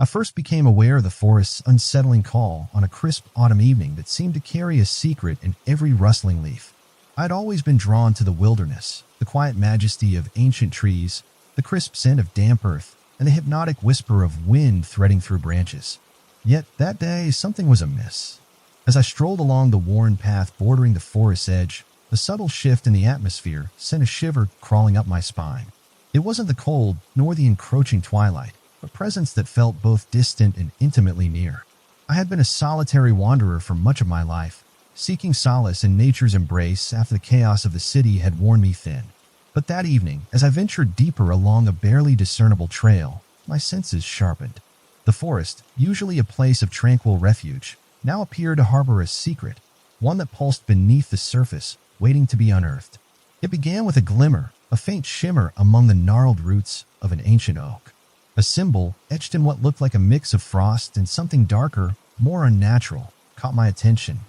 I first became aware of the forest's unsettling call on a crisp autumn evening that seemed to carry a secret in every rustling leaf. I had always been drawn to the wilderness, the quiet majesty of ancient trees, the crisp scent of damp earth, and the hypnotic whisper of wind threading through branches. Yet that day, something was amiss. As I strolled along the worn path bordering the forest's edge, a subtle shift in the atmosphere sent a shiver crawling up my spine. It wasn't the cold, nor the encroaching twilight, a presence that felt both distant and intimately near. I had been a solitary wanderer for much of my life, seeking solace in nature's embrace after the chaos of the city had worn me thin. But that evening, as I ventured deeper along a barely discernible trail, my senses sharpened. The forest, usually a place of tranquil refuge, now appeared to harbor a secret, one that pulsed beneath the surface, waiting to be unearthed. It began with a glimmer, a faint shimmer among the gnarled roots of an ancient oak. A symbol, etched in what looked like a mix of frost and something darker, more unnatural, caught my attention.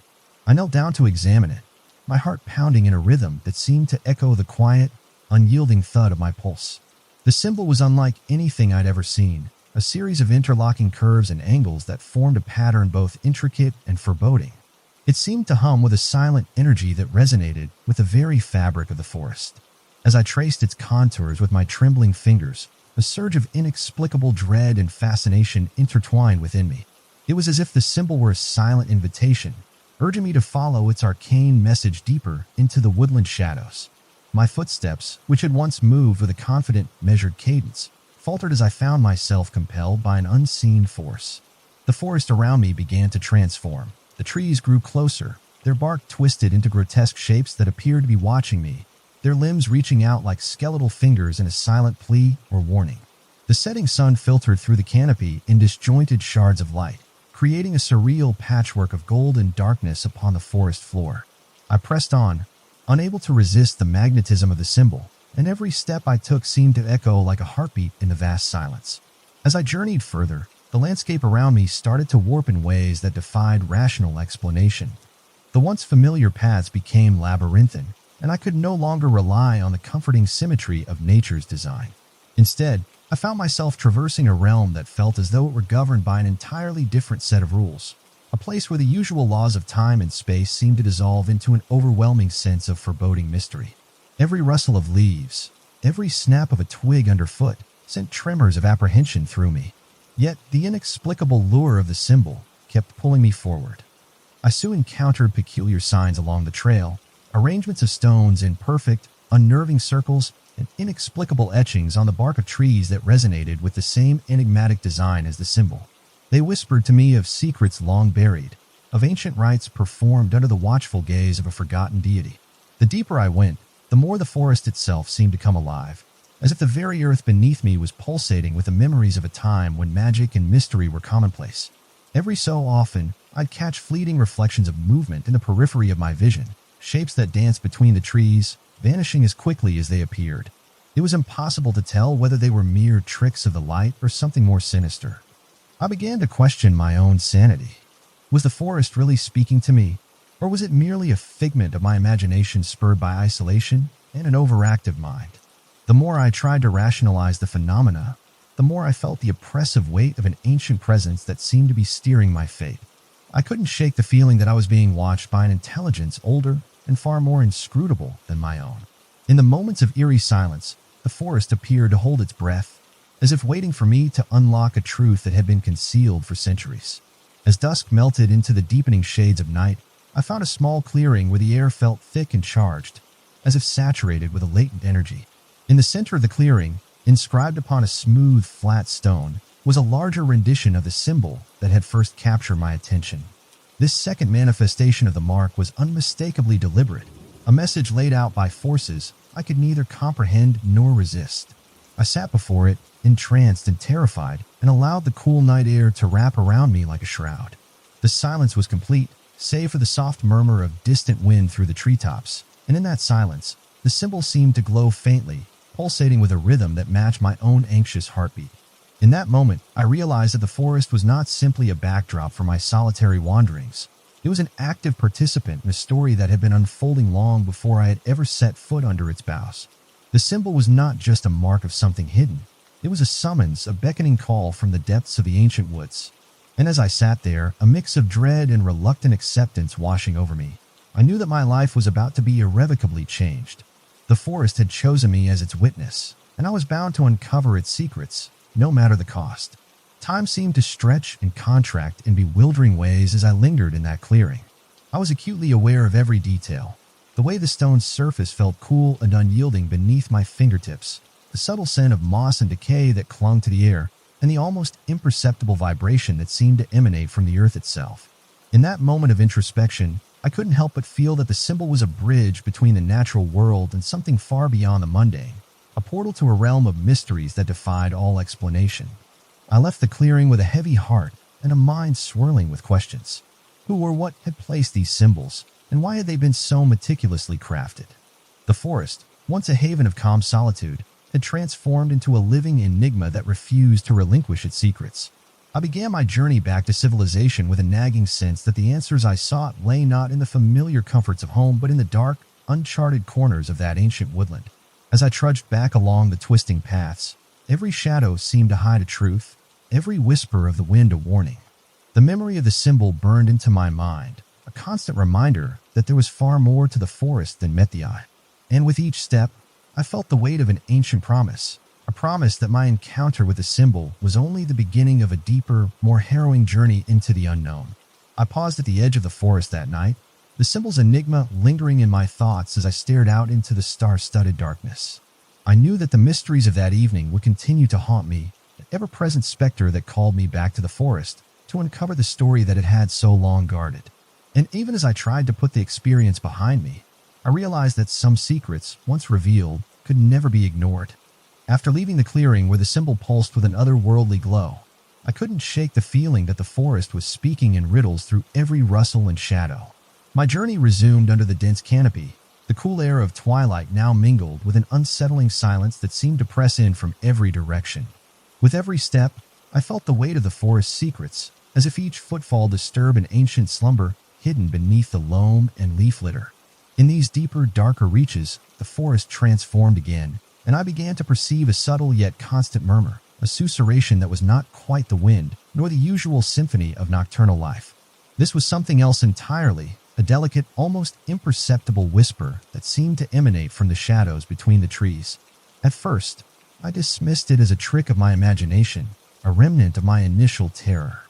I knelt down to examine it, my heart pounding in a rhythm that seemed to echo the quiet, unyielding thud of my pulse. The symbol was unlike anything I'd ever seen, a series of interlocking curves and angles that formed a pattern both intricate and foreboding. It seemed to hum with a silent energy that resonated with the very fabric of the forest. As I traced its contours with my trembling fingers, a surge of inexplicable dread and fascination intertwined within me. It was as if the symbol were a silent invitation, urging me to follow its arcane message deeper into the woodland shadows. My footsteps, which had once moved with a confident, measured cadence, faltered as I found myself compelled by an unseen force. The forest around me began to transform. The trees grew closer, their bark twisted into grotesque shapes that appeared to be watching me, their limbs reaching out like skeletal fingers in a silent plea or warning. The setting sun filtered through the canopy in disjointed shards of light, creating a surreal patchwork of gold and darkness upon the forest floor. I pressed on, unable to resist the magnetism of the symbol, and every step I took seemed to echo like a heartbeat in the vast silence. As I journeyed further, the landscape around me started to warp in ways that defied rational explanation. The once familiar paths became labyrinthine, and I could no longer rely on the comforting symmetry of nature's design. Instead, I found myself traversing a realm that felt as though it were governed by an entirely different set of rules, a place where the usual laws of time and space seemed to dissolve into an overwhelming sense of foreboding mystery. Every rustle of leaves, every snap of a twig underfoot, sent tremors of apprehension through me. Yet the inexplicable lure of the symbol kept pulling me forward. I soon encountered peculiar signs along the trail, arrangements of stones in perfect, unnerving circles, and inexplicable etchings on the bark of trees that resonated with the same enigmatic design as the symbol. They whispered to me of secrets long buried, of ancient rites performed under the watchful gaze of a forgotten deity. The deeper I went, the more the forest itself seemed to come alive, as if the very earth beneath me was pulsating with the memories of a time when magic and mystery were commonplace. Every so often, I'd catch fleeting reflections of movement in the periphery of my vision, shapes that danced between the trees, vanishing as quickly as they appeared. It was impossible to tell whether they were mere tricks of the light or something more sinister. I began to question my own sanity. Was the forest really speaking to me, or was it merely a figment of my imagination spurred by isolation and an overactive mind? The more I tried to rationalize the phenomena, the more I felt the oppressive weight of an ancient presence that seemed to be steering my fate. I couldn't shake the feeling that I was being watched by an intelligence older and far more inscrutable than my own. In the moments of eerie silence, the forest appeared to hold its breath, as if waiting for me to unlock a truth that had been concealed for centuries. As dusk melted into the deepening shades of night, I found a small clearing where the air felt thick and charged, as if saturated with a latent energy. In the center of the clearing, inscribed upon a smooth, flat stone, was a larger rendition of the symbol that had first captured my attention. This second manifestation of the mark was unmistakably deliberate, a message laid out by forces I could neither comprehend nor resist. I sat before it, entranced and terrified, and allowed the cool night air to wrap around me like a shroud. The silence was complete, save for the soft murmur of distant wind through the treetops, and in that silence, the symbol seemed to glow faintly, pulsating with a rhythm that matched my own anxious heartbeat. In that moment, I realized that the forest was not simply a backdrop for my solitary wanderings. It was an active participant in a story that had been unfolding long before I had ever set foot under its boughs. The symbol was not just a mark of something hidden. It was a summons, a beckoning call from the depths of the ancient woods. And as I sat there, a mix of dread and reluctant acceptance washing over me, I knew that my life was about to be irrevocably changed. The forest had chosen me as its witness, and I was bound to uncover its secrets, no matter the cost. Time seemed to stretch and contract in bewildering ways as I lingered in that clearing. I was acutely aware of every detail. The way the stone's surface felt cool and unyielding beneath my fingertips, the subtle scent of moss and decay that clung to the air, and the almost imperceptible vibration that seemed to emanate from the earth itself. In that moment of introspection, I couldn't help but feel that the symbol was a bridge between the natural world and something far beyond the mundane, a portal to a realm of mysteries that defied all explanation. I left the clearing with a heavy heart and a mind swirling with questions. Who or what had placed these symbols, and why had they been so meticulously crafted? The forest, once a haven of calm solitude, had transformed into a living enigma that refused to relinquish its secrets. I began my journey back to civilization with a nagging sense that the answers I sought lay not in the familiar comforts of home but in the dark, uncharted corners of that ancient woodland. As I trudged back along the twisting paths, every shadow seemed to hide a truth, every whisper of the wind a warning. The memory of the symbol burned into my mind, a constant reminder that there was far more to the forest than met the eye. And with each step, I felt the weight of an ancient promise, a promise that my encounter with the symbol was only the beginning of a deeper, more harrowing journey into the unknown. I paused at the edge of the forest that night, the symbol's enigma lingering in my thoughts as I stared out into the star-studded darkness. I knew that the mysteries of that evening would continue to haunt me, an ever-present specter that called me back to the forest to uncover the story that it had so long guarded. And even as I tried to put the experience behind me, I realized that some secrets, once revealed, could never be ignored. After leaving the clearing where the symbol pulsed with an otherworldly glow, I couldn't shake the feeling that the forest was speaking in riddles through every rustle and shadow. My journey resumed under the dense canopy, the cool air of twilight now mingled with an unsettling silence that seemed to press in from every direction. With every step, I felt the weight of the forest's secrets, as if each footfall disturbed an ancient slumber hidden beneath the loam and leaf litter. In these deeper, darker reaches, the forest transformed again, and I began to perceive a subtle yet constant murmur, a susurration that was not quite the wind, nor the usual symphony of nocturnal life. This was something else entirely, a delicate, almost imperceptible whisper that seemed to emanate from the shadows between the trees. At first, I dismissed it as a trick of my imagination, a remnant of my initial terror.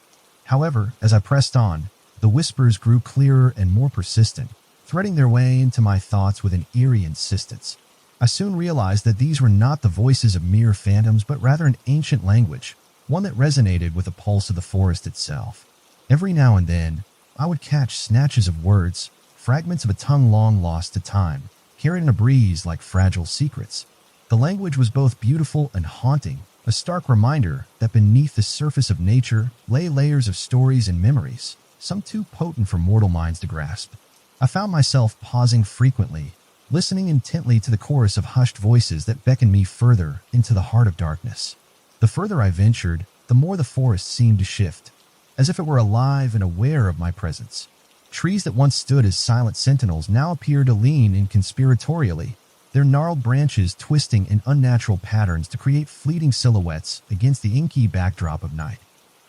However, as I pressed on, the whispers grew clearer and more persistent, threading their way into my thoughts with an eerie insistence. I soon realized that these were not the voices of mere phantoms, but rather an ancient language, one that resonated with the pulse of the forest itself. Every now and then, I would catch snatches of words, fragments of a tongue long lost to time, carried in a breeze like fragile secrets. The language was both beautiful and haunting, a stark reminder that beneath the surface of nature lay layers of stories and memories, some too potent for mortal minds to grasp. I found myself pausing frequently, listening intently to the chorus of hushed voices that beckoned me further into the heart of darkness. The further I ventured, the more the forest seemed to shift, as if it were alive and aware of my presence. Trees that once stood as silent sentinels now appeared to lean in conspiratorially, their gnarled branches twisting in unnatural patterns to create fleeting silhouettes against the inky backdrop of night.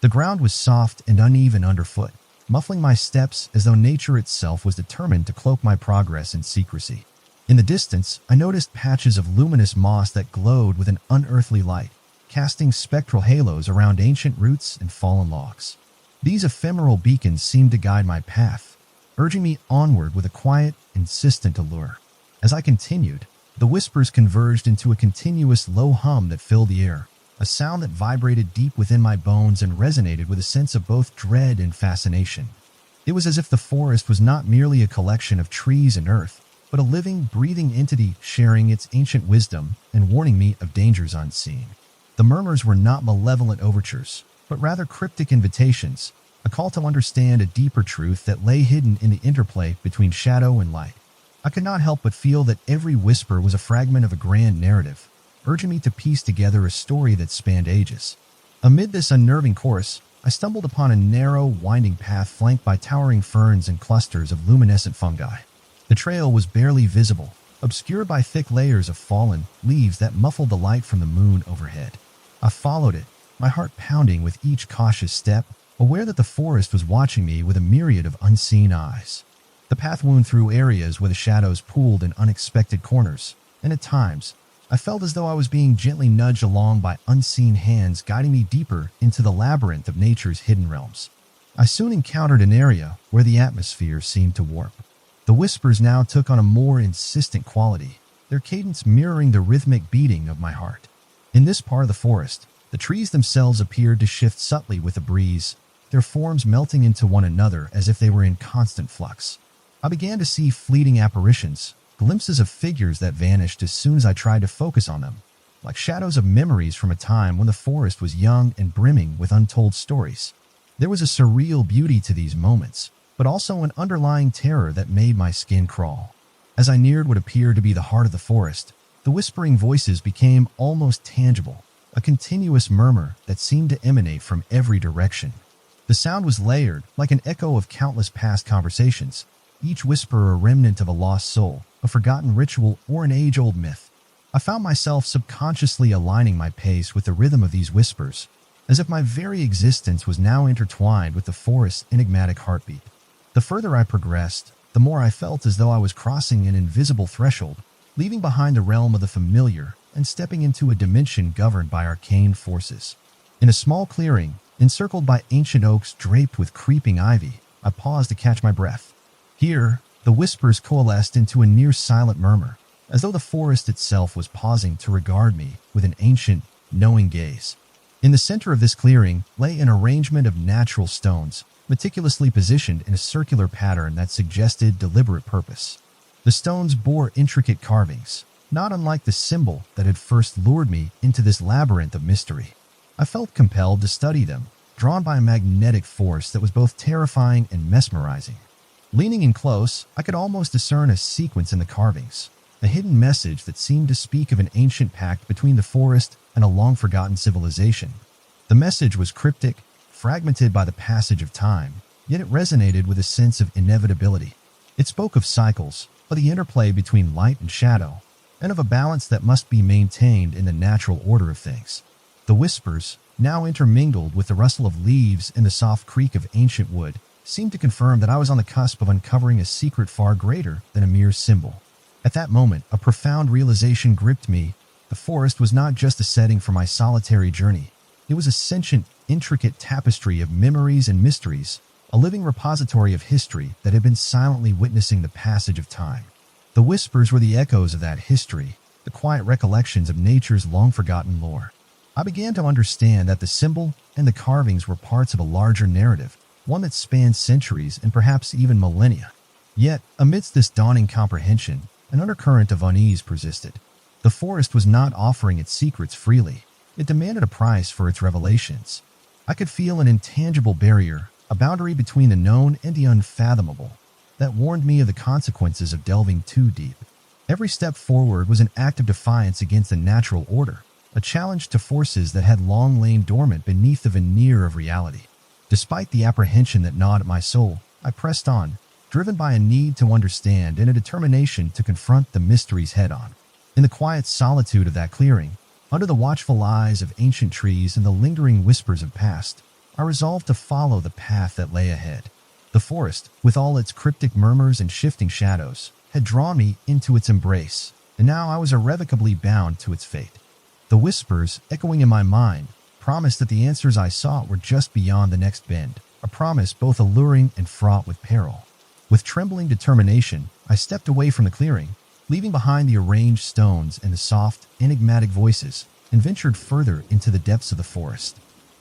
The ground was soft and uneven underfoot, muffling my steps as though nature itself was determined to cloak my progress in secrecy. In the distance, I noticed patches of luminous moss that glowed with an unearthly light, casting spectral halos around ancient roots and fallen logs. These ephemeral beacons seemed to guide my path, urging me onward with a quiet, insistent allure. As I continued, the whispers converged into a continuous low hum that filled the air, a sound that vibrated deep within my bones and resonated with a sense of both dread and fascination. It was as if the forest was not merely a collection of trees and earth, but a living, breathing entity sharing its ancient wisdom and warning me of dangers unseen. The murmurs were not malevolent overtures, but rather cryptic invitations, a call to understand a deeper truth that lay hidden in the interplay between shadow and light. I could not help but feel that every whisper was a fragment of a grand narrative, urging me to piece together a story that spanned ages. Amid this unnerving chorus, I stumbled upon a narrow, winding path flanked by towering ferns and clusters of luminescent fungi. The trail was barely visible, obscured by thick layers of fallen leaves that muffled the light from the moon overhead. I followed it, my heart pounding with each cautious step, aware that the forest was watching me with a myriad of unseen eyes. The path wound through areas where the shadows pooled in unexpected corners, and at times, I felt as though I was being gently nudged along by unseen hands guiding me deeper into the labyrinth of nature's hidden realms. I soon encountered an area where the atmosphere seemed to warp. The whispers now took on a more insistent quality, their cadence mirroring the rhythmic beating of my heart. In this part of the forest, the trees themselves appeared to shift subtly with the breeze, their forms melting into one another as if they were in constant flux. I began to see fleeting apparitions, glimpses of figures that vanished as soon as I tried to focus on them, like shadows of memories from a time when the forest was young and brimming with untold stories. There was a surreal beauty to these moments, but also an underlying terror that made my skin crawl. As I neared what appeared to be the heart of the forest, the whispering voices became almost tangible, a continuous murmur that seemed to emanate from every direction. The sound was layered, like an echo of countless past conversations, each whisper a remnant of a lost soul, a forgotten ritual, or an age-old myth. I found myself subconsciously aligning my pace with the rhythm of these whispers, as if my very existence was now intertwined with the forest's enigmatic heartbeat. The further I progressed, the more I felt as though I was crossing an invisible threshold, leaving behind the realm of the familiar and stepping into a dimension governed by arcane forces. In a small clearing, encircled by ancient oaks draped with creeping ivy, I paused to catch my breath. Here, the whispers coalesced into a near-silent murmur, as though the forest itself was pausing to regard me with an ancient, knowing gaze. In the center of this clearing lay an arrangement of natural stones, meticulously positioned in a circular pattern that suggested deliberate purpose. The stones bore intricate carvings, not unlike the symbol that had first lured me into this labyrinth of mystery. I felt compelled to study them, drawn by a magnetic force that was both terrifying and mesmerizing. Leaning in close, I could almost discern a sequence in the carvings, a hidden message that seemed to speak of an ancient pact between the forest and a long-forgotten civilization. The message was cryptic, fragmented by the passage of time, yet it resonated with a sense of inevitability. It spoke of cycles, of the interplay between light and shadow, and of a balance that must be maintained in the natural order of things. The whispers, now intermingled with the rustle of leaves and the soft creak of ancient wood, seemed to confirm that I was on the cusp of uncovering a secret far greater than a mere symbol. At that moment, a profound realization gripped me. The forest was not just a setting for my solitary journey. It was a sentient, intricate tapestry of memories and mysteries, a living repository of history that had been silently witnessing the passage of time. The whispers were the echoes of that history, the quiet recollections of nature's long-forgotten lore. I began to understand that the symbol and the carvings were parts of a larger narrative, one that spanned centuries and perhaps even millennia. Yet, amidst this dawning comprehension, an undercurrent of unease persisted. The forest was not offering its secrets freely. It demanded a price for its revelations. I could feel an intangible barrier, a boundary between the known and the unfathomable, that warned me of the consequences of delving too deep. Every step forward was an act of defiance against the natural order, a challenge to forces that had long lain dormant beneath the veneer of reality. Despite the apprehension that gnawed at my soul, I pressed on, driven by a need to understand and a determination to confront the mysteries head-on. In the quiet solitude of that clearing, under the watchful eyes of ancient trees and the lingering whispers of past, I resolved to follow the path that lay ahead. The forest, with all its cryptic murmurs and shifting shadows, had drawn me into its embrace, and now I was irrevocably bound to its fate. The whispers, echoing in my mind, promised that the answers I sought were just beyond the next bend, a promise both alluring and fraught with peril. With trembling determination, I stepped away from the clearing, leaving behind the arranged stones and the soft, enigmatic voices, and ventured further into the depths of the forest.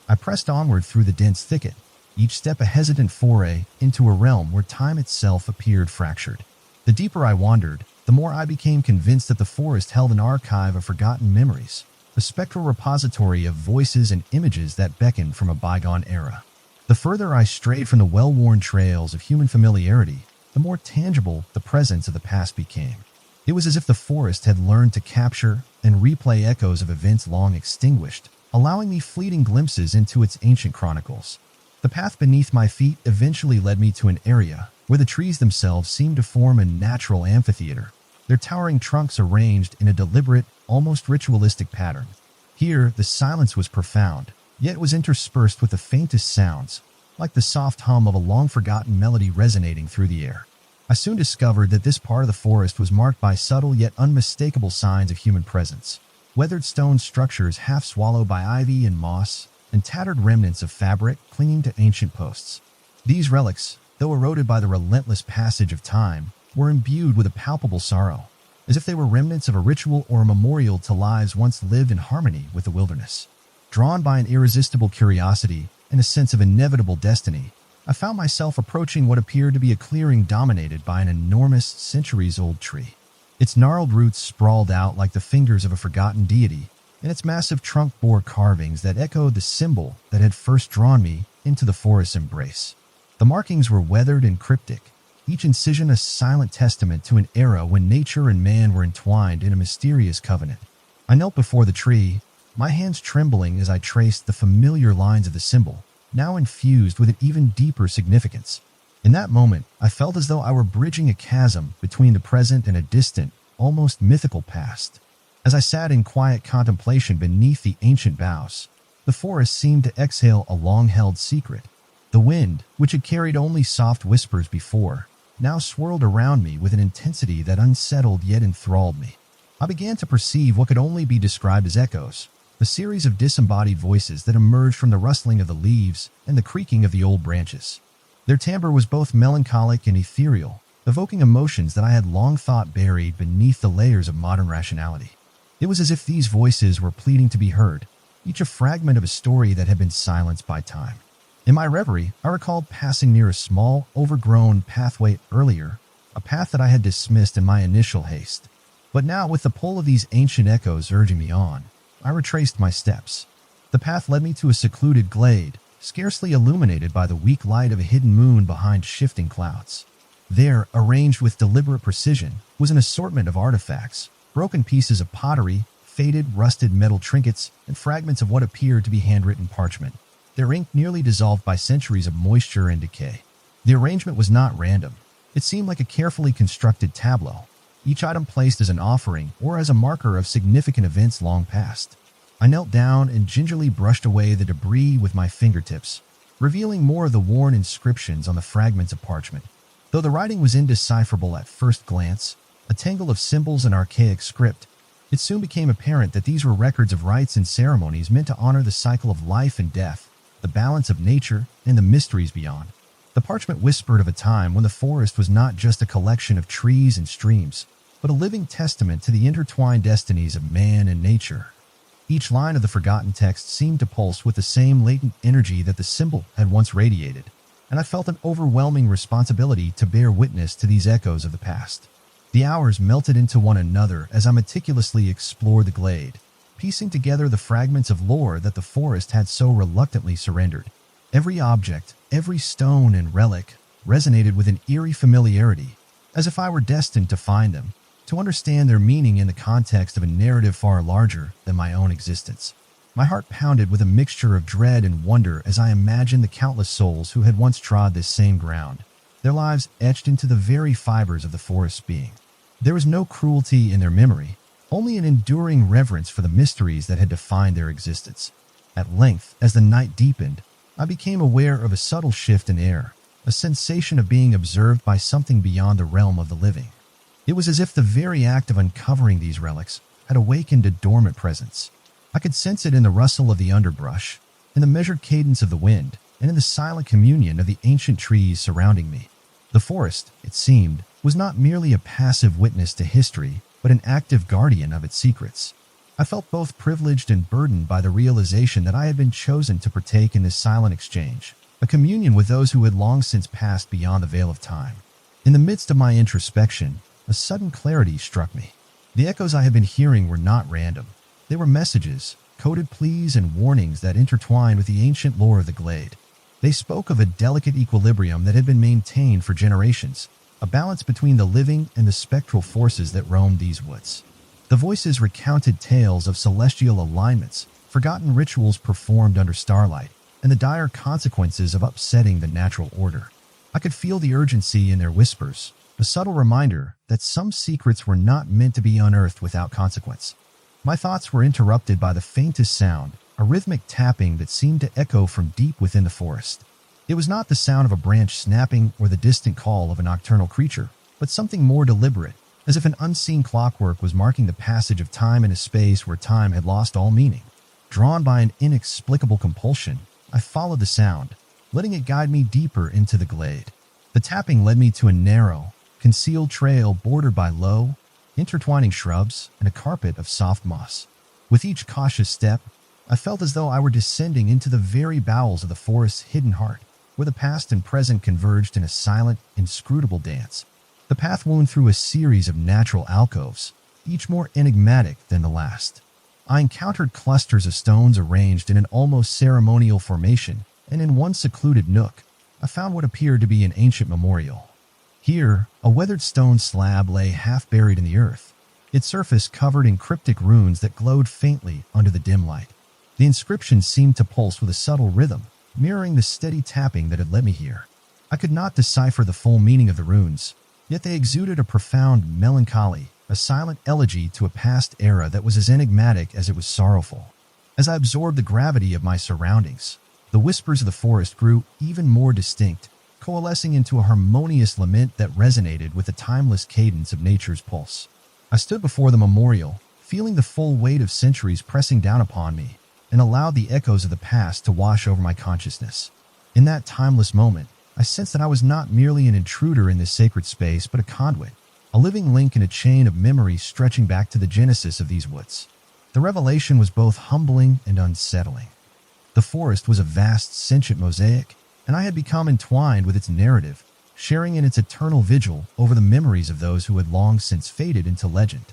I pressed onward through the dense thicket, each step a hesitant foray into a realm where time itself appeared fractured. The deeper I wandered, the more I became convinced that the forest held an archive of forgotten memories, a spectral repository of voices and images that beckoned from a bygone era. The further I strayed from the well-worn trails of human familiarity, the more tangible the presence of the past became. It was as if the forest had learned to capture and replay echoes of events long extinguished, allowing me fleeting glimpses into its ancient chronicles. The path beneath my feet eventually led me to an area where the trees themselves seemed to form a natural amphitheater, their towering trunks arranged in a deliberate, almost ritualistic pattern. Here, the silence was profound, yet was interspersed with the faintest sounds, like the soft hum of a long-forgotten melody resonating through the air. I soon discovered that this part of the forest was marked by subtle yet unmistakable signs of human presence. Weathered stone structures half swallowed by ivy and moss, and tattered remnants of fabric clinging to ancient posts. These relics, though eroded by the relentless passage of time, were imbued with a palpable sorrow, as if they were remnants of a ritual or a memorial to lives once lived in harmony with the wilderness. Drawn by an irresistible curiosity and a sense of inevitable destiny, I found myself approaching what appeared to be a clearing dominated by an enormous, centuries-old tree. Its gnarled roots sprawled out like the fingers of a forgotten deity, and its massive trunk bore carvings that echoed the symbol that had first drawn me into the forest's embrace. The markings were weathered and cryptic, each incision a silent testament to an era when nature and man were entwined in a mysterious covenant. I knelt before the tree, my hands trembling as I traced the familiar lines of the symbol, now infused with an even deeper significance. In that moment, I felt as though I were bridging a chasm between the present and a distant, almost mythical past. As I sat in quiet contemplation beneath the ancient boughs, the forest seemed to exhale a long-held secret. The wind, which had carried only soft whispers before, now swirled around me with an intensity that unsettled yet enthralled me. I began to perceive what could only be described as echoes, a series of disembodied voices that emerged from the rustling of the leaves and the creaking of the old branches. Their timbre was both melancholic and ethereal, evoking emotions that I had long thought buried beneath the layers of modern rationality. It was as if these voices were pleading to be heard, each a fragment of a story that had been silenced by time. In my reverie, I recalled passing near a small, overgrown pathway earlier, a path that I had dismissed in my initial haste. But now, with the pull of these ancient echoes urging me on, I retraced my steps. The path led me to a secluded glade, scarcely illuminated by the weak light of a hidden moon behind shifting clouds. There, arranged with deliberate precision, was an assortment of artifacts, broken pieces of pottery, faded, rusted metal trinkets, and fragments of what appeared to be handwritten parchment, their ink nearly dissolved by centuries of moisture and decay. The arrangement was not random. It seemed like a carefully constructed tableau, each item placed as an offering or as a marker of significant events long past. I knelt down and gingerly brushed away the debris with my fingertips, revealing more of the worn inscriptions on the fragments of parchment. Though the writing was indecipherable at first glance, a tangle of symbols and archaic script, it soon became apparent that these were records of rites and ceremonies meant to honor the cycle of life and death, the balance of nature, and the mysteries beyond. The parchment whispered of a time when the forest was not just a collection of trees and streams, but a living testament to the intertwined destinies of man and nature. Each line of the forgotten text seemed to pulse with the same latent energy that the symbol had once radiated, and I felt an overwhelming responsibility to bear witness to these echoes of the past. The hours melted into one another as I meticulously explored the glade, piecing together the fragments of lore that the forest had so reluctantly surrendered. Every object, every stone and relic resonated with an eerie familiarity, as if I were destined to find them, to understand their meaning in the context of a narrative far larger than my own existence. My heart pounded with a mixture of dread and wonder as I imagined the countless souls who had once trod this same ground, their lives etched into the very fibers of the forest's being. There was no cruelty in their memory, only an enduring reverence for the mysteries that had defined their existence. At length, as the night deepened, I became aware of a subtle shift in air, a sensation of being observed by something beyond the realm of the living. It was as if the very act of uncovering these relics had awakened a dormant presence. I could sense it in the rustle of the underbrush, in the measured cadence of the wind, and in the silent communion of the ancient trees surrounding me. The forest, it seemed, was not merely a passive witness to history, but an active guardian of its secrets. I felt both privileged and burdened by the realization that I had been chosen to partake in this silent exchange, a communion with those who had long since passed beyond the veil of time. In the midst of my introspection, a sudden clarity struck me. The echoes I had been hearing were not random. They were messages, coded pleas and warnings that intertwined with the ancient lore of the glade. They spoke of a delicate equilibrium that had been maintained for generations, a balance between the living and the spectral forces that roamed these woods. The voices recounted tales of celestial alignments, forgotten rituals performed under starlight, and the dire consequences of upsetting the natural order. I could feel the urgency in their whispers, a subtle reminder that some secrets were not meant to be unearthed without consequence. My thoughts were interrupted by the faintest sound, a rhythmic tapping that seemed to echo from deep within the forest. It was not the sound of a branch snapping or the distant call of a nocturnal creature, but something more deliberate, as if an unseen clockwork was marking the passage of time in a space where time had lost all meaning. Drawn by an inexplicable compulsion, I followed the sound, letting it guide me deeper into the glade. The tapping led me to a narrow, concealed trail bordered by low, intertwining shrubs and a carpet of soft moss. With each cautious step, I felt as though I were descending into the very bowels of the forest's hidden heart, where the past and present converged in a silent, inscrutable dance. The path wound through a series of natural alcoves, each more enigmatic than the last. I encountered clusters of stones arranged in an almost ceremonial formation, and in one secluded nook, I found what appeared to be an ancient memorial. Here, a weathered stone slab lay half buried in the earth, its surface covered in cryptic runes that glowed faintly under the dim light. The inscription seemed to pulse with a subtle rhythm, mirroring the steady tapping that had led me here. I could not decipher the full meaning of the runes, yet they exuded a profound melancholy, a silent elegy to a past era that was as enigmatic as it was sorrowful. As I absorbed the gravity of my surroundings, the whispers of the forest grew even more distinct, coalescing into a harmonious lament that resonated with the timeless cadence of nature's pulse. I stood before the memorial, feeling the full weight of centuries pressing down upon me, and allowed the echoes of the past to wash over my consciousness. In that timeless moment, I sensed that I was not merely an intruder in this sacred space, but a conduit, a living link in a chain of memories stretching back to the genesis of these woods. The revelation was both humbling and unsettling. The forest was a vast, sentient mosaic, and I had become entwined with its narrative, sharing in its eternal vigil over the memories of those who had long since faded into legend.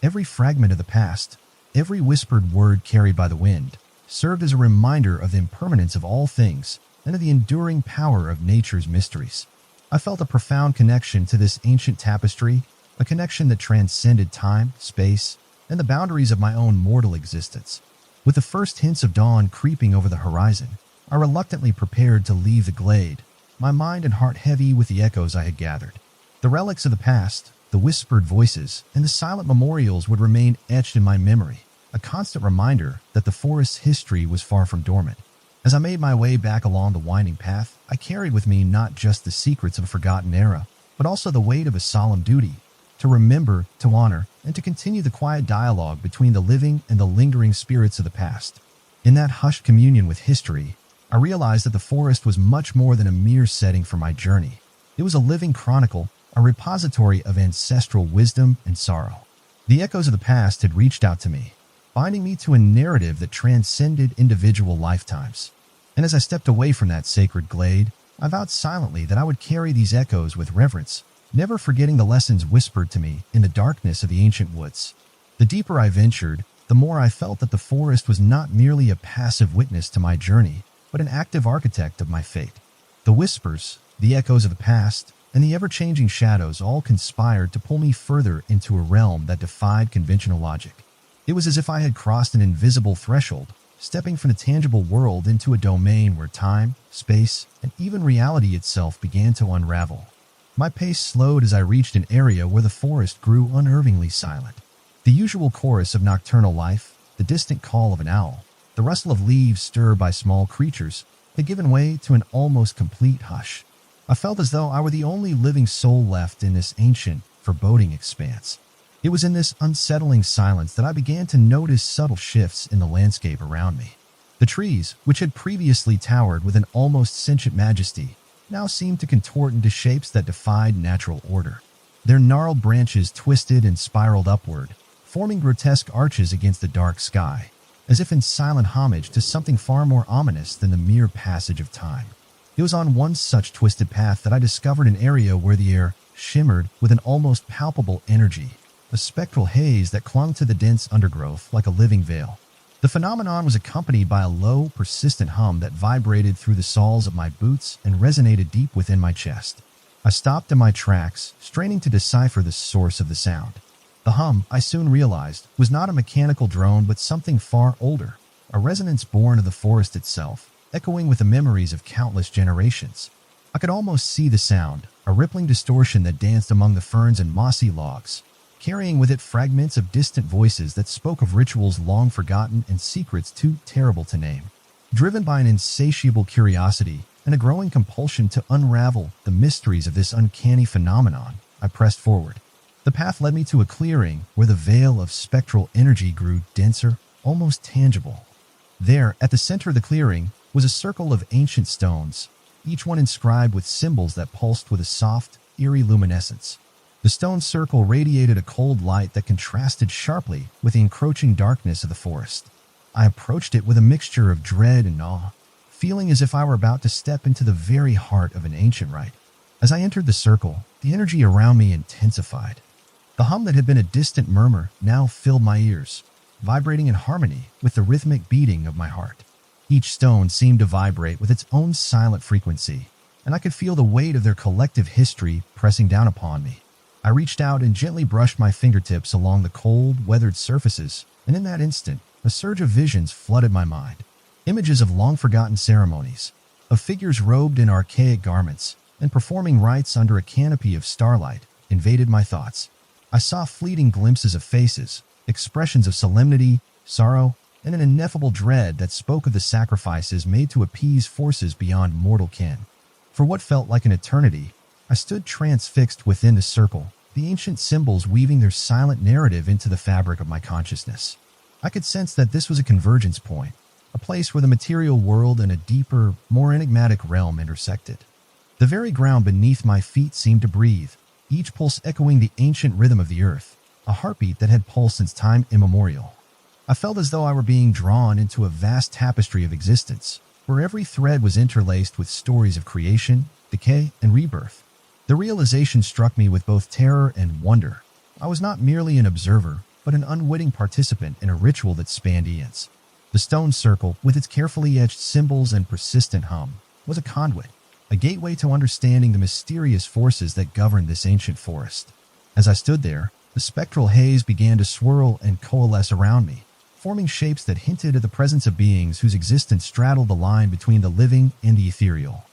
Every fragment of the past, every whispered word carried by the wind, served as a reminder of the impermanence of all things and of the enduring power of nature's mysteries. I felt a profound connection to this ancient tapestry, a connection that transcended time, space, and the boundaries of my own mortal existence. With the first hints of dawn creeping over the horizon, I reluctantly prepared to leave the glade, my mind and heart heavy with the echoes I had gathered. The relics of the past, the whispered voices, and the silent memorials would remain etched in my memory, a constant reminder that the forest's history was far from dormant. As I made my way back along the winding path, I carried with me not just the secrets of a forgotten era, but also the weight of a solemn duty, to remember, to honor, and to continue the quiet dialogue between the living and the lingering spirits of the past. In that hushed communion with history, I realized that the forest was much more than a mere setting for my journey. It was a living chronicle, a repository of ancestral wisdom and sorrow. The echoes of the past had reached out to me, binding me to a narrative that transcended individual lifetimes. And as I stepped away from that sacred glade, I vowed silently that I would carry these echoes with reverence, never forgetting the lessons whispered to me in the darkness of the ancient woods. The deeper I ventured, the more I felt that the forest was not merely a passive witness to my journey, but an active architect of my fate. The whispers, the echoes of the past, and the ever-changing shadows all conspired to pull me further into a realm that defied conventional logic. It was as if I had crossed an invisible threshold, stepping from the tangible world into a domain where time, space, and even reality itself began to unravel. My pace slowed as I reached an area where the forest grew unnervingly silent. The usual chorus of nocturnal life, the distant call of an owl, the rustle of leaves stirred by small creatures, had given way to an almost complete hush. I felt as though I were the only living soul left in this ancient, foreboding expanse. It was in this unsettling silence that I began to notice subtle shifts in the landscape around me. The trees, which had previously towered with an almost sentient majesty, now seemed to contort into shapes that defied natural order. Their gnarled branches twisted and spiraled upward, forming grotesque arches against the dark sky, as if in silent homage to something far more ominous than the mere passage of time. It was on one such twisted path that I discovered an area where the air shimmered with an almost palpable energy, a spectral haze that clung to the dense undergrowth like a living veil. The phenomenon was accompanied by a low, persistent hum that vibrated through the soles of my boots and resonated deep within my chest. I stopped in my tracks, straining to decipher the source of the sound. The hum, I soon realized, was not a mechanical drone but something far older, a resonance born of the forest itself, echoing with the memories of countless generations. I could almost see the sound, a rippling distortion that danced among the ferns and mossy logs, carrying with it fragments of distant voices that spoke of rituals long forgotten and secrets too terrible to name. Driven by an insatiable curiosity and a growing compulsion to unravel the mysteries of this uncanny phenomenon, I pressed forward. The path led me to a clearing where the veil of spectral energy grew denser, almost tangible. There, at the center of the clearing, was a circle of ancient stones, each one inscribed with symbols that pulsed with a soft, eerie luminescence. The stone circle radiated a cold light that contrasted sharply with the encroaching darkness of the forest. I approached it with a mixture of dread and awe, feeling as if I were about to step into the very heart of an ancient rite. As I entered the circle, the energy around me intensified. The hum that had been a distant murmur now filled my ears, vibrating in harmony with the rhythmic beating of my heart. Each stone seemed to vibrate with its own silent frequency, and I could feel the weight of their collective history pressing down upon me. I reached out and gently brushed my fingertips along the cold, weathered surfaces, and in that instant, a surge of visions flooded my mind. Images of long-forgotten ceremonies, of figures robed in archaic garments and performing rites under a canopy of starlight, invaded my thoughts. I saw fleeting glimpses of faces, expressions of solemnity, sorrow, and an ineffable dread that spoke of the sacrifices made to appease forces beyond mortal ken. For what felt like an eternity, I stood transfixed within the circle, the ancient symbols weaving their silent narrative into the fabric of my consciousness. I could sense that this was a convergence point, a place where the material world and a deeper, more enigmatic realm intersected. The very ground beneath my feet seemed to breathe, each pulse echoing the ancient rhythm of the earth, a heartbeat that had pulsed since time immemorial. I felt as though I were being drawn into a vast tapestry of existence, where every thread was interlaced with stories of creation, decay, and rebirth. The realization struck me with both terror and wonder. I was not merely an observer, but an unwitting participant in a ritual that spanned eons. The stone circle, with its carefully etched symbols and persistent hum, was a conduit, a gateway to understanding the mysterious forces that governed this ancient forest. As I stood there, the spectral haze began to swirl and coalesce around me, forming shapes that hinted at the presence of beings whose existence straddled the line between the living and the ethereal.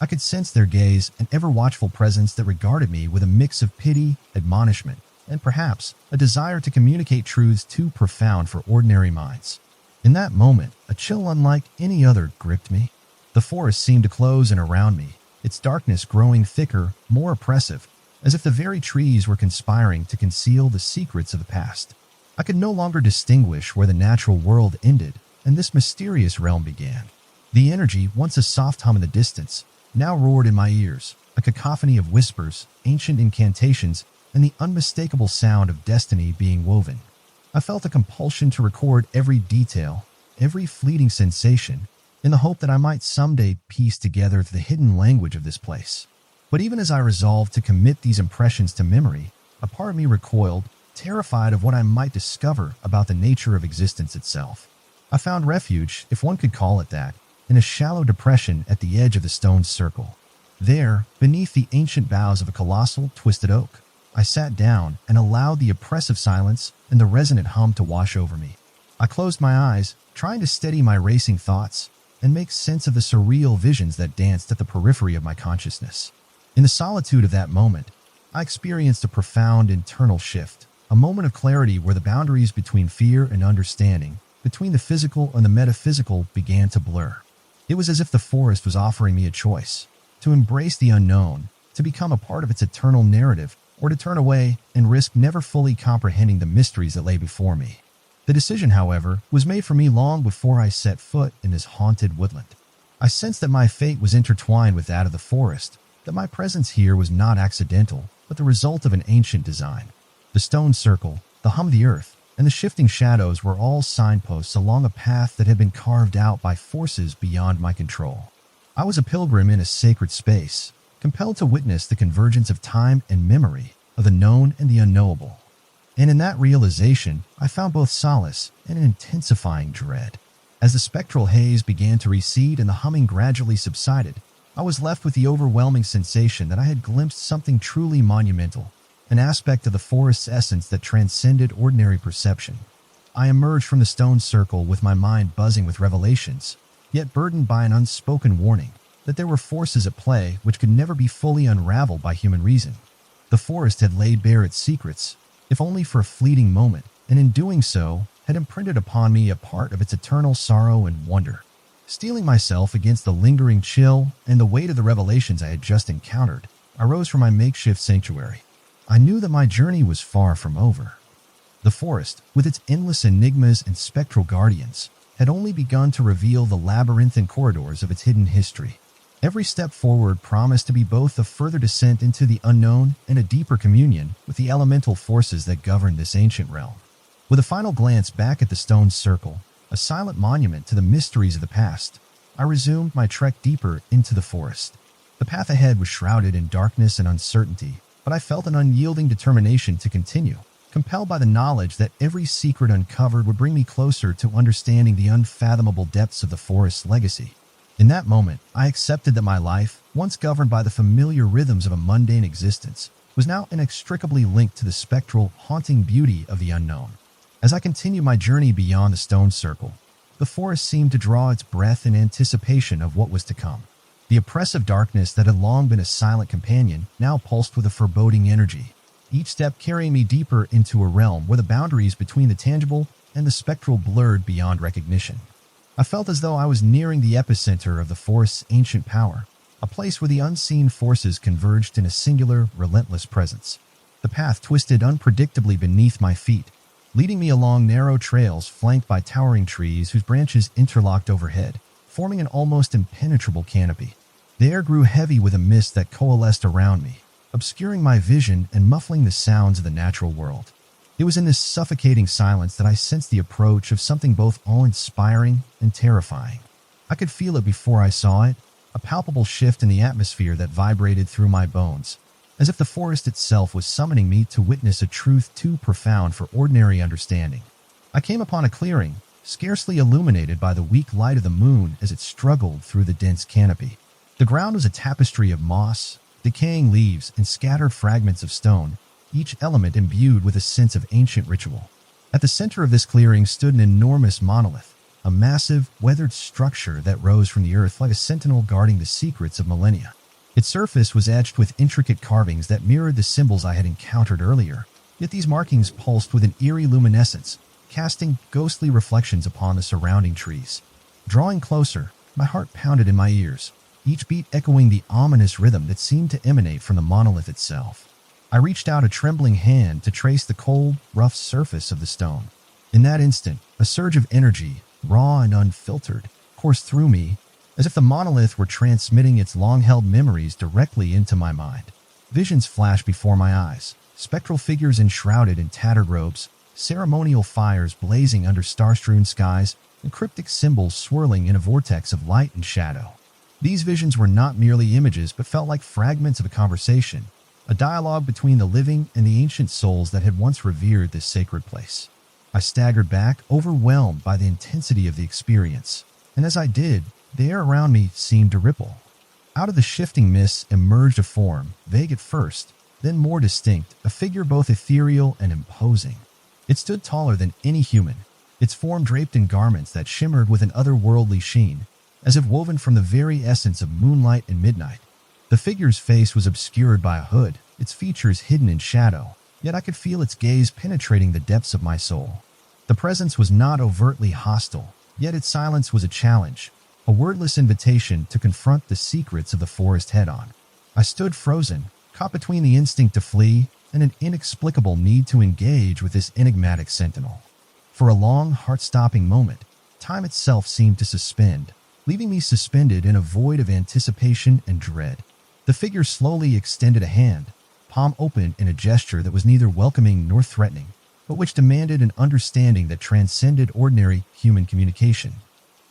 I could sense their gaze, an ever-watchful presence that regarded me with a mix of pity, admonishment, and perhaps a desire to communicate truths too profound for ordinary minds. In that moment, a chill unlike any other gripped me. The forest seemed to close in around me, its darkness growing thicker, more oppressive, as if the very trees were conspiring to conceal the secrets of the past. I could no longer distinguish where the natural world ended and this mysterious realm began. The energy, once a soft hum in the distance, now roared in my ears, a cacophony of whispers, ancient incantations, and the unmistakable sound of destiny being woven. I felt a compulsion to record every detail, every fleeting sensation, in the hope that I might someday piece together the hidden language of this place. But even as I resolved to commit these impressions to memory, a part of me recoiled, terrified of what I might discover about the nature of existence itself. I found refuge, if one could call it that, in a shallow depression at the edge of the stone circle. There, beneath the ancient boughs of a colossal, twisted oak, I sat down and allowed the oppressive silence and the resonant hum to wash over me. I closed my eyes, trying to steady my racing thoughts and make sense of the surreal visions that danced at the periphery of my consciousness. In the solitude of that moment, I experienced a profound internal shift, a moment of clarity where the boundaries between fear and understanding, between the physical and the metaphysical, began to blur. It was as if the forest was offering me a choice, to embrace the unknown, to become a part of its eternal narrative, or to turn away and risk never fully comprehending the mysteries that lay before me. The decision, however, was made for me long before I set foot in this haunted woodland. I sensed that my fate was intertwined with that of the forest, that my presence here was not accidental, but the result of an ancient design. The stone circle, the hum of the earth, and the shifting shadows were all signposts along a path that had been carved out by forces beyond my control. I was a pilgrim in a sacred space, compelled to witness the convergence of time and memory, of the known and the unknowable. And in that realization, I found both solace and an intensifying dread. As the spectral haze began to recede and the humming gradually subsided, I was left with the overwhelming sensation that I had glimpsed something truly monumental, an aspect of the forest's essence that transcended ordinary perception. I emerged from the stone circle with my mind buzzing with revelations, yet burdened by an unspoken warning that there were forces at play which could never be fully unraveled by human reason. The forest had laid bare its secrets, if only for a fleeting moment, and in doing so, had imprinted upon me a part of its eternal sorrow and wonder. Steeling myself against the lingering chill and the weight of the revelations I had just encountered, I rose from my makeshift sanctuary. I knew that my journey was far from over. The forest, with its endless enigmas and spectral guardians, had only begun to reveal the labyrinthine corridors of its hidden history. Every step forward promised to be both a further descent into the unknown and a deeper communion with the elemental forces that govern this ancient realm. With a final glance back at the stone circle, a silent monument to the mysteries of the past, I resumed my trek deeper into the forest. The path ahead was shrouded in darkness and uncertainty, but I felt an unyielding determination to continue, compelled by the knowledge that every secret uncovered would bring me closer to understanding the unfathomable depths of the forest's legacy. In that moment, I accepted that my life, once governed by the familiar rhythms of a mundane existence, was now inextricably linked to the spectral, haunting beauty of the unknown. As I continued my journey beyond the stone circle, the forest seemed to draw its breath in anticipation of what was to come. The oppressive darkness that had long been a silent companion now pulsed with a foreboding energy, each step carrying me deeper into a realm where the boundaries between the tangible and the spectral blurred beyond recognition. I felt as though I was nearing the epicenter of the forest's ancient power, a place where the unseen forces converged in a singular, relentless presence. The path twisted unpredictably beneath my feet, leading me along narrow trails flanked by towering trees whose branches interlocked overhead, forming an almost impenetrable canopy. The air grew heavy with a mist that coalesced around me, obscuring my vision and muffling the sounds of the natural world. It was in this suffocating silence that I sensed the approach of something both awe-inspiring and terrifying. I could feel it before I saw it, a palpable shift in the atmosphere that vibrated through my bones, as if the forest itself was summoning me to witness a truth too profound for ordinary understanding. I came upon a clearing, scarcely illuminated by the weak light of the moon as it struggled through the dense canopy. The ground was a tapestry of moss, decaying leaves, and scattered fragments of stone, each element imbued with a sense of ancient ritual. At the center of this clearing stood an enormous monolith, a massive, weathered structure that rose from the earth like a sentinel guarding the secrets of millennia. Its surface was etched with intricate carvings that mirrored the symbols I had encountered earlier, yet these markings pulsed with an eerie luminescence, casting ghostly reflections upon the surrounding trees. Drawing closer, my heart pounded in my ears, each beat echoing the ominous rhythm that seemed to emanate from the monolith itself. I reached out a trembling hand to trace the cold, rough surface of the stone. In that instant, a surge of energy, raw and unfiltered, coursed through me, as if the monolith were transmitting its long-held memories directly into my mind. Visions flashed before my eyes, spectral figures enshrouded in tattered robes, ceremonial fires blazing under star-strewn skies, and cryptic symbols swirling in a vortex of light and shadow. These visions were not merely images but felt like fragments of a conversation, a dialogue between the living and the ancient souls that had once revered this sacred place. I staggered back, overwhelmed by the intensity of the experience, and as I did, the air around me seemed to ripple. Out of the shifting mists emerged a form, vague at first, then more distinct, a figure both ethereal and imposing. It stood taller than any human, its form draped in garments that shimmered with an otherworldly sheen, as if woven from the very essence of moonlight and midnight. The figure's face was obscured by a hood, its features hidden in shadow, yet I could feel its gaze penetrating the depths of my soul. The presence was not overtly hostile, yet its silence was a challenge, a wordless invitation to confront the secrets of the forest head-on. I stood frozen, caught between the instinct to flee and an inexplicable need to engage with this enigmatic sentinel. For a long, heart-stopping moment, time itself seemed to suspend, leaving me suspended in a void of anticipation and dread. The figure slowly extended a hand, palm open in a gesture that was neither welcoming nor threatening, but which demanded an understanding that transcended ordinary human communication.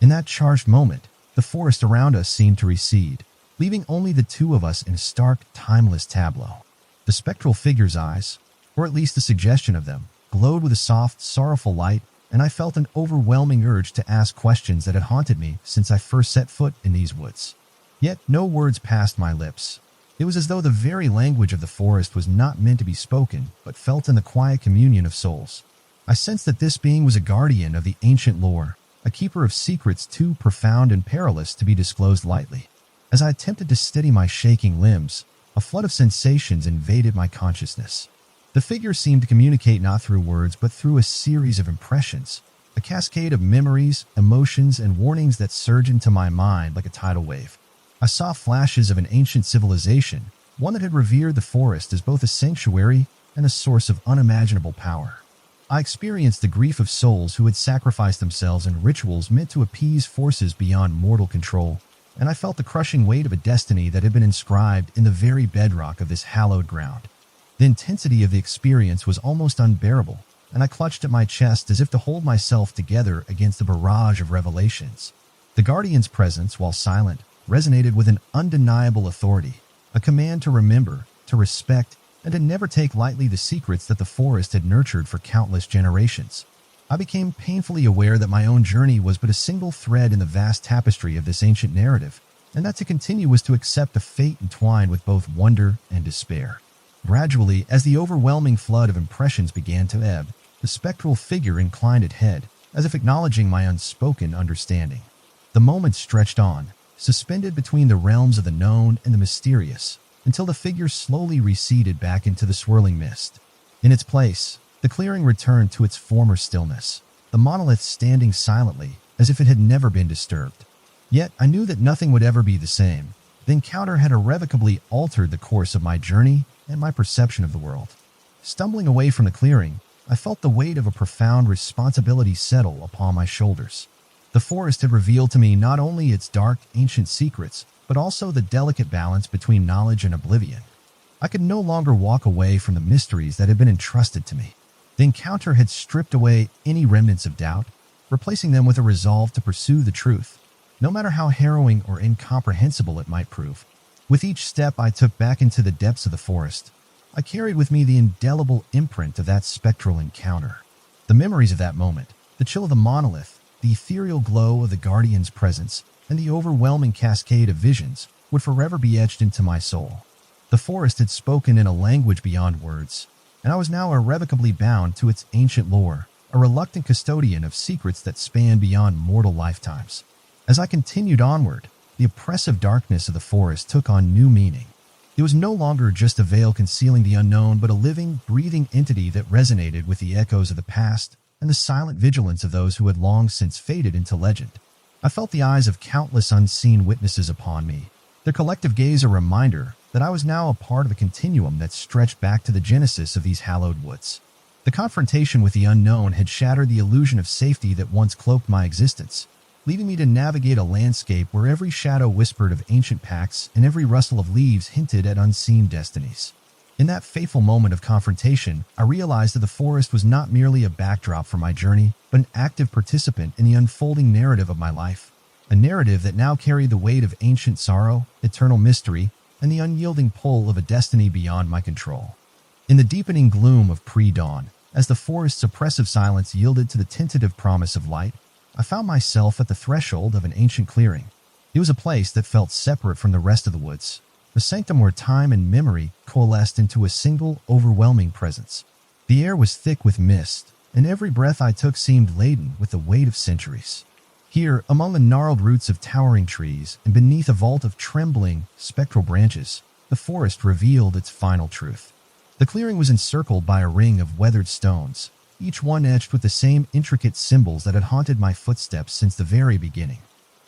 In that charged moment, the forest around us seemed to recede, leaving only the two of us in a stark, timeless tableau. The spectral figure's eyes, or at least the suggestion of them, glowed with a soft, sorrowful light, and I felt an overwhelming urge to ask questions that had haunted me since I first set foot in these woods. Yet no words passed my lips. It was as though the very language of the forest was not meant to be spoken, but felt in the quiet communion of souls. I sensed that this being was a guardian of the ancient lore, a keeper of secrets too profound and perilous to be disclosed lightly. As I attempted to steady my shaking limbs, a flood of sensations invaded my consciousness. The figure seemed to communicate not through words but through a series of impressions, a cascade of memories, emotions, and warnings that surged into my mind like a tidal wave. I saw flashes of an ancient civilization, one that had revered the forest as both a sanctuary and a source of unimaginable power. I experienced the grief of souls who had sacrificed themselves in rituals meant to appease forces beyond mortal control, and I felt the crushing weight of a destiny that had been inscribed in the very bedrock of this hallowed ground. The intensity of the experience was almost unbearable, and I clutched at my chest as if to hold myself together against the barrage of revelations. The Guardian's presence, while silent, resonated with an undeniable authority, a command to remember, to respect, and to never take lightly the secrets that the forest had nurtured for countless generations. I became painfully aware that my own journey was but a single thread in the vast tapestry of this ancient narrative, and that to continue was to accept a fate entwined with both wonder and despair. Gradually, as the overwhelming flood of impressions began to ebb, the spectral figure inclined its head, as if acknowledging my unspoken understanding. The moments stretched on, suspended between the realms of the known and the mysterious, until the figure slowly receded back into the swirling mist. In its place, the clearing returned to its former stillness, the monolith standing silently, as if it had never been disturbed. Yet I knew that nothing would ever be the same. The encounter had irrevocably altered the course of my journey and my perception of the world. Stumbling away from the clearing, I felt the weight of a profound responsibility settle upon my shoulders. The forest had revealed to me not only its dark, ancient secrets, but also the delicate balance between knowledge and oblivion. I could no longer walk away from the mysteries that had been entrusted to me. The encounter had stripped away any remnants of doubt, replacing them with a resolve to pursue the truth, no matter how harrowing or incomprehensible it might prove. With each step I took back into the depths of the forest, I carried with me the indelible imprint of that spectral encounter. The memories of that moment, the chill of the monolith, the ethereal glow of the Guardian's presence, and the overwhelming cascade of visions would forever be etched into my soul. The forest had spoken in a language beyond words, and I was now irrevocably bound to its ancient lore, a reluctant custodian of secrets that span beyond mortal lifetimes. As I continued onward, the oppressive darkness of the forest took on new meaning. It was no longer just a veil concealing the unknown, but a living, breathing entity that resonated with the echoes of the past and the silent vigilance of those who had long since faded into legend. I felt the eyes of countless unseen witnesses upon me, their collective gaze a reminder that I was now a part of a continuum that stretched back to the genesis of these hallowed woods. The confrontation with the unknown had shattered the illusion of safety that once cloaked my existence, leaving me to navigate a landscape where every shadow whispered of ancient pacts and every rustle of leaves hinted at unseen destinies. In that fateful moment of confrontation, I realized that the forest was not merely a backdrop for my journey, but an active participant in the unfolding narrative of my life, a narrative that now carried the weight of ancient sorrow, eternal mystery, and the unyielding pull of a destiny beyond my control. In the deepening gloom of pre-dawn, as the forest's oppressive silence yielded to the tentative promise of light, I found myself at the threshold of an ancient clearing. It was a place that felt separate from the rest of the woods, a sanctum where time and memory coalesced into a single, overwhelming presence. The air was thick with mist, and every breath I took seemed laden with the weight of centuries. Here, among the gnarled roots of towering trees and beneath a vault of trembling, spectral branches, the forest revealed its final truth. The clearing was encircled by a ring of weathered stones, each one etched with the same intricate symbols that had haunted my footsteps since the very beginning.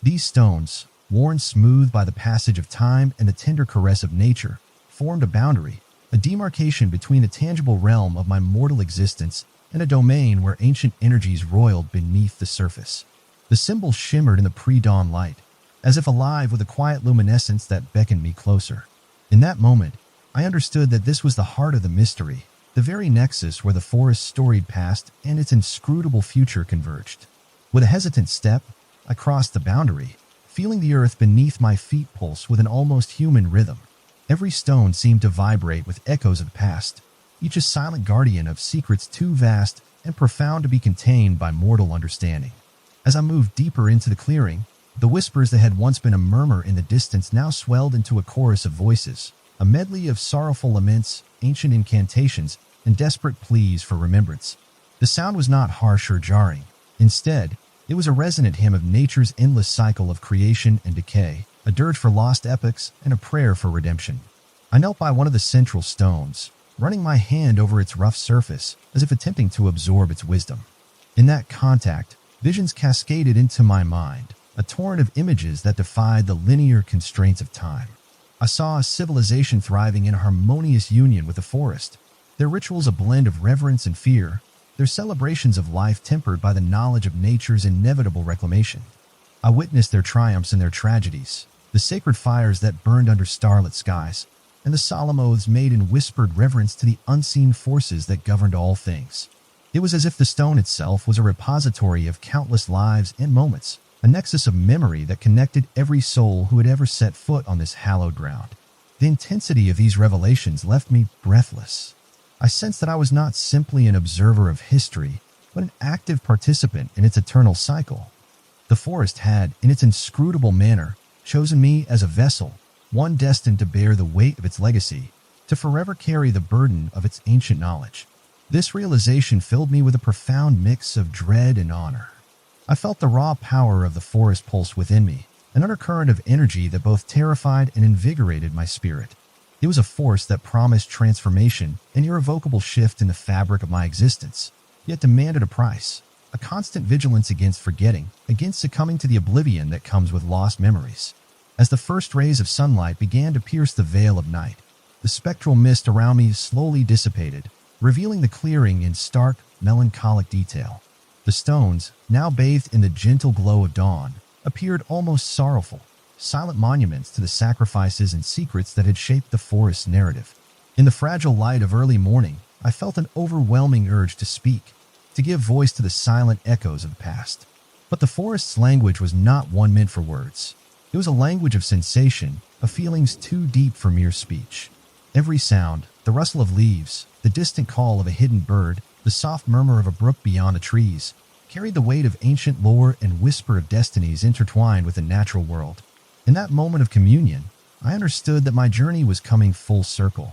These stones, worn smooth by the passage of time and the tender caress of nature, formed a boundary, a demarcation between the tangible realm of my mortal existence and a domain where ancient energies roiled beneath the surface. The symbols shimmered in the pre-dawn light, as if alive with a quiet luminescence that beckoned me closer. In that moment, I understood that this was the heart of the mystery, the very nexus where the forest's storied past and its inscrutable future converged. With a hesitant step, I crossed the boundary, feeling the earth beneath my feet pulse with an almost human rhythm. Every stone seemed to vibrate with echoes of the past, each a silent guardian of secrets too vast and profound to be contained by mortal understanding. As I moved deeper into the clearing, the whispers that had once been a murmur in the distance now swelled into a chorus of voices, a medley of sorrowful laments, ancient incantations, and desperate pleas for remembrance. The sound was not harsh or jarring. Instead, it was a resonant hymn of nature's endless cycle of creation and decay, a dirge for lost epochs and a prayer for redemption. I knelt by one of the central stones, running my hand over its rough surface as if attempting to absorb its wisdom. In that contact, visions cascaded into my mind, a torrent of images that defied the linear constraints of time. I saw a civilization thriving in harmonious union with the forest, their rituals a blend of reverence and fear, their celebrations of life tempered by the knowledge of nature's inevitable reclamation. I witnessed their triumphs and their tragedies, the sacred fires that burned under starlit skies, and the solemn oaths made in whispered reverence to the unseen forces that governed all things. It was as if the stone itself was a repository of countless lives and moments, a nexus of memory that connected every soul who had ever set foot on this hallowed ground. The intensity of these revelations left me breathless. I sensed that I was not simply an observer of history, but an active participant in its eternal cycle. The forest had, in its inscrutable manner, chosen me as a vessel, one destined to bear the weight of its legacy, to forever carry the burden of its ancient knowledge. This realization filled me with a profound mix of dread and honor. I felt the raw power of the forest pulse within me, an undercurrent of energy that both terrified and invigorated my spirit. It was a force that promised transformation, an irrevocable shift in the fabric of my existence, yet demanded a price, a constant vigilance against forgetting, against succumbing to the oblivion that comes with lost memories. As the first rays of sunlight began to pierce the veil of night, the spectral mist around me slowly dissipated, revealing the clearing in stark, melancholic detail. The stones, now bathed in the gentle glow of dawn, appeared almost sorrowful, silent monuments to the sacrifices and secrets that had shaped the forest's narrative. In the fragile light of early morning, I felt an overwhelming urge to speak, to give voice to the silent echoes of the past. But the forest's language was not one meant for words. It was a language of sensation, of feelings too deep for mere speech. Every sound, the rustle of leaves, the distant call of a hidden bird, the soft murmur of a brook beyond the trees, carried the weight of ancient lore and whisper of destinies intertwined with the natural world. In that moment of communion, I understood that my journey was coming full circle.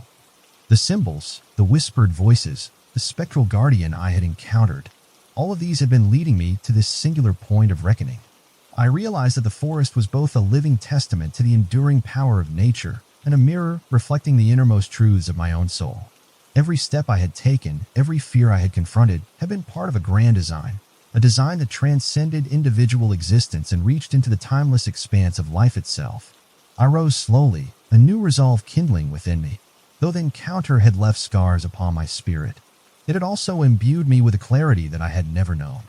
The symbols, the whispered voices, the spectral guardian I had encountered, all of these had been leading me to this singular point of reckoning. I realized that the forest was both a living testament to the enduring power of nature and a mirror reflecting the innermost truths of my own soul. Every step I had taken, every fear I had confronted, had been part of a grand design, a design that transcended individual existence and reached into the timeless expanse of life itself. I rose slowly, a new resolve kindling within me. Though the encounter had left scars upon my spirit, it had also imbued me with a clarity that I had never known.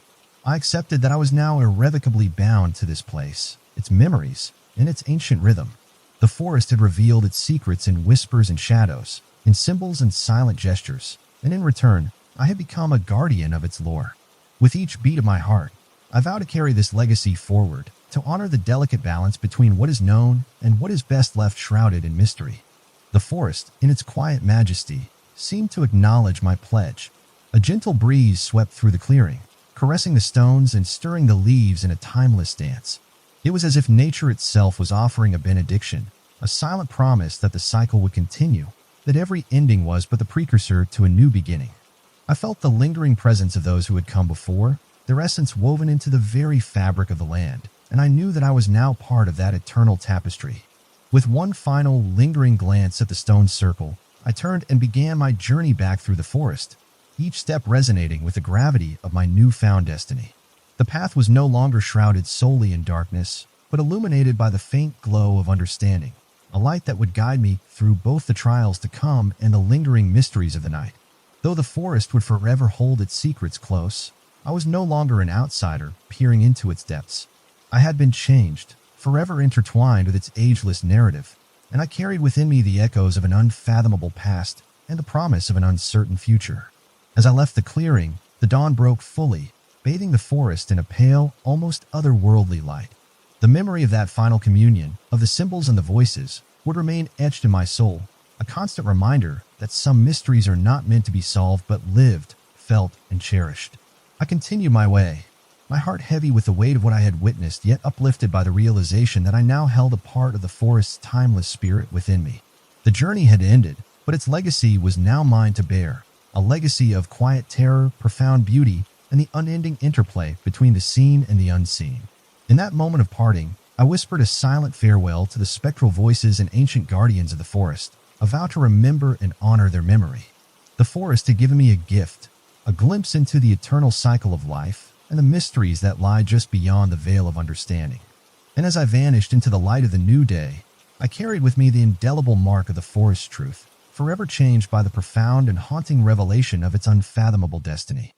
I accepted that I was now irrevocably bound to this place, its memories, and its ancient rhythm. The forest had revealed its secrets in whispers and shadows, in symbols and silent gestures, and in return, I had become a guardian of its lore. With each beat of my heart, I vow to carry this legacy forward, to honor the delicate balance between what is known and what is best left shrouded in mystery. The forest, in its quiet majesty, seemed to acknowledge my pledge. A gentle breeze swept through the clearing, caressing the stones and stirring the leaves in a timeless dance. It was as if nature itself was offering a benediction, a silent promise that the cycle would continue, that every ending was but the precursor to a new beginning. I felt the lingering presence of those who had come before, their essence woven into the very fabric of the land, and I knew that I was now part of that eternal tapestry. With one final, lingering glance at the stone circle, I turned and began my journey back through the forest, each step resonating with the gravity of my newfound destiny. The path was no longer shrouded solely in darkness, but illuminated by the faint glow of understanding, a light that would guide me through both the trials to come and the lingering mysteries of the night. Though the forest would forever hold its secrets close, I was no longer an outsider peering into its depths. I had been changed, forever intertwined with its ageless narrative, and I carried within me the echoes of an unfathomable past and the promise of an uncertain future. As I left the clearing, the dawn broke fully, bathing the forest in a pale, almost otherworldly light. The memory of that final communion, of the symbols and the voices, would remain etched in my soul, a constant reminder that some mysteries are not meant to be solved but lived, felt, and cherished. I continued my way, my heart heavy with the weight of what I had witnessed, yet uplifted by the realization that I now held a part of the forest's timeless spirit within me. The journey had ended, but its legacy was now mine to bear, a legacy of quiet terror, profound beauty, and the unending interplay between the seen and the unseen. In that moment of parting, I whispered a silent farewell to the spectral voices and ancient guardians of the forest, a vow to remember and honor their memory. The forest had given me a gift, a glimpse into the eternal cycle of life and the mysteries that lie just beyond the veil of understanding. And as I vanished into the light of the new day, I carried with me the indelible mark of the forest's truth, forever changed by the profound and haunting revelation of its unfathomable destiny.